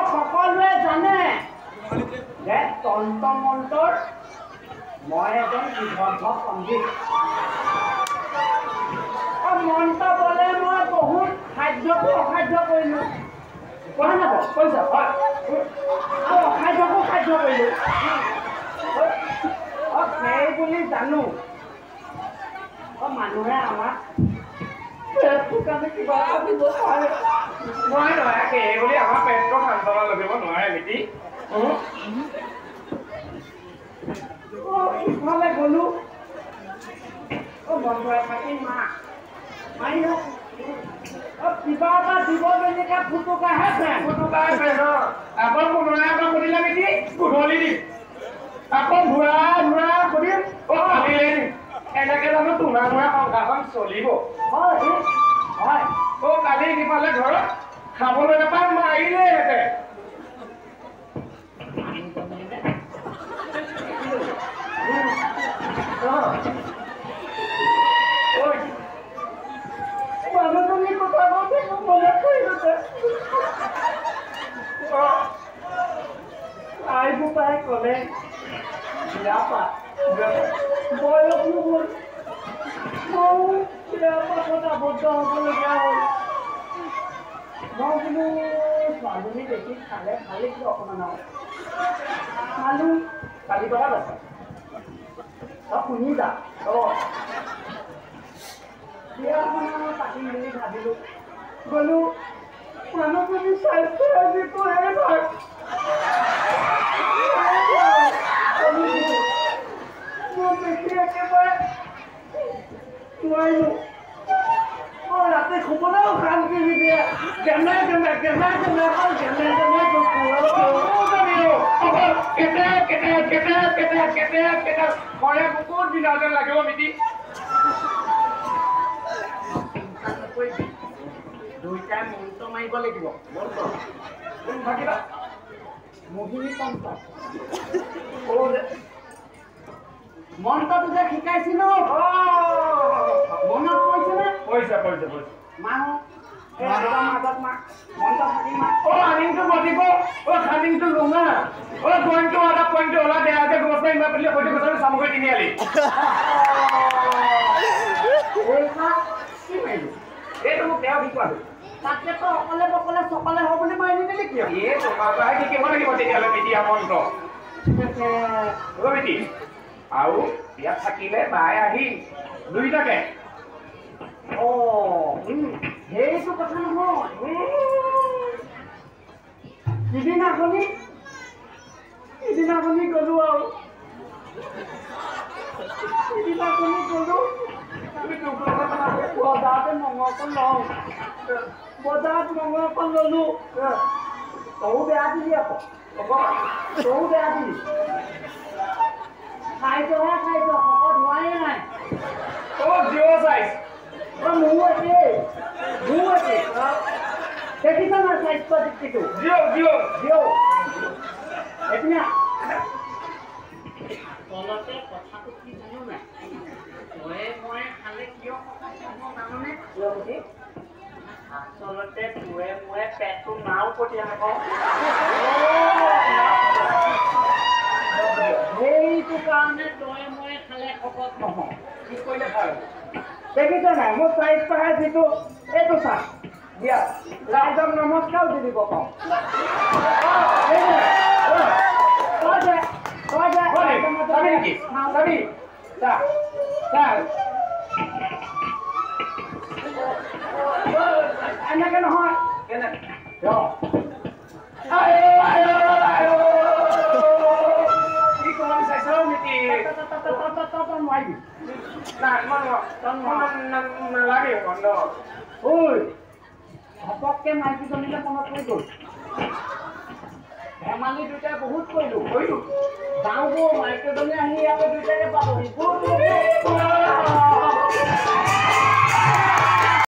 সকলোৱে জানে যে তন্ত্ৰ মন্ত্ৰৰ মই এজন বিভদ্ধ পণ্ডিত মন্ত্ৰ বলে মই বহুত খাদ্যকো অখাদ্য কৰিলোঁ কোৱা নাব কৈছা হয় আৰু অখাদ্যকো খাদ্য কৰিলোঁ সেই বুলি জানো মানুহে আমাক কিবা দিব পাৰে নহয় নহয় সেই বুলি আমাৰ পেটটো সান্তনা লগাব নোৱাৰে নেকি ইফালে গলো বন্ধুৱে থাকি মা মাৰি কিবা এটা দিব যেনেকে ফুটুকাহে আকৌ পুনৰাই আকৌ সুধিলে নেকি গধূলি দিম আকৌ ঘূৰা ঘূৰা সুধিম কালিলে দিম এনেকে জানো তোমাৰ সংসাৰখন চলিব হয় হয় কালি সিফালে ঘৰত খাবলৈ নাপায় মাৰিলে হেঁতে মানুহজনী কথা কওঁতে মনত পৰি গৈছে আইবোৰ পাই ক'লে বিয়া পা বয়স নহ'ল বিয়া পাছত আবদ্ধ হ'বলগীয়া হ'ল মই বোলো ছোৱালীজনী দেখি খালে ভালে কিয় অকণমান আৰু খালোঁ কালি কথা আছে শুনি যা বিয়াখন পাতিম বুলি ভাবিলোঁ গ'লো মানুহজনী স্বাস্থ্য যিটো ভাল মই দেখি একেবাৰে নোৱাৰিলোঁ ৰাতি শুবলৈও শান্তি নিদিয়ে কেনে বহুত দিনা যেন লাগিব মিতি দুইটাই মন্ত্ৰ মাৰিব লাগিব থাকিবা মোহিনী তন্ত্ৰ মন্ত্ৰটো যে শিকাইছিলো মনত পৰিছেনে মানুহ মাজত মা মন্ত্ৰ থাকি মা আনিংটো মাতিব খানিংটো লুঙা পইণ্টটো এটা পইণ্টটো ওলা দেয়া যে গছ মাৰিম বুলি সৈতে গছৰ চামুকৈ তিনিআলি এইটো মোক তেওঁ শিকোৱালো তাকেতো অকলে বকলে চকলে হ'ব বুলি মাৰি নিদিলে কিয় তোমাৰ পৰাই শিকিব লাগিব তেতিয়াহ'লে মিডিয়া মন্ত্ৰ মিতি আৰু ইয়াত থাকিলে বাই আহি দুইটাকে সেইটো কথা নহয় সিদিনাখনি গ'লো আৰু বজাৰতে মঙহখন লওঁ বজাৰত মঙহখন ল'লো তয়ো বেয়া দিলি আকৌ তয়ো বেয়া দিলি খাইছহে খাইছ শকত হোৱাই নাই মোৰ একে দেখিছ না স্বাস্থ্য দীপ্তিটো এতিয়া তলতে কথাটো কি জানো নাই তয়ে মই খালে কিয় জানোনে আচলতে তোৰে মই পেটটো নাও পঠিয়া নাপাওঁ সেইটো কাৰণে তয়ে মই খালে শকত নহওঁ কি কৰিলে ভাল দেখিছ নাই মোৰ স্বাস্থ্যহে যিটো এইটো চা দিয়া ৰাইজক নমস্কাৰ দি দিব পাওঁ এনেকে নহয় নালাগে ঘপককে মাইকীজনীলে মনত পৰি গ'ল ধেমালি দুটাই বহুত কৰিলোঁ যাওঁ মাইকীজনী আহি আকৌ দুইটাকে পাবহি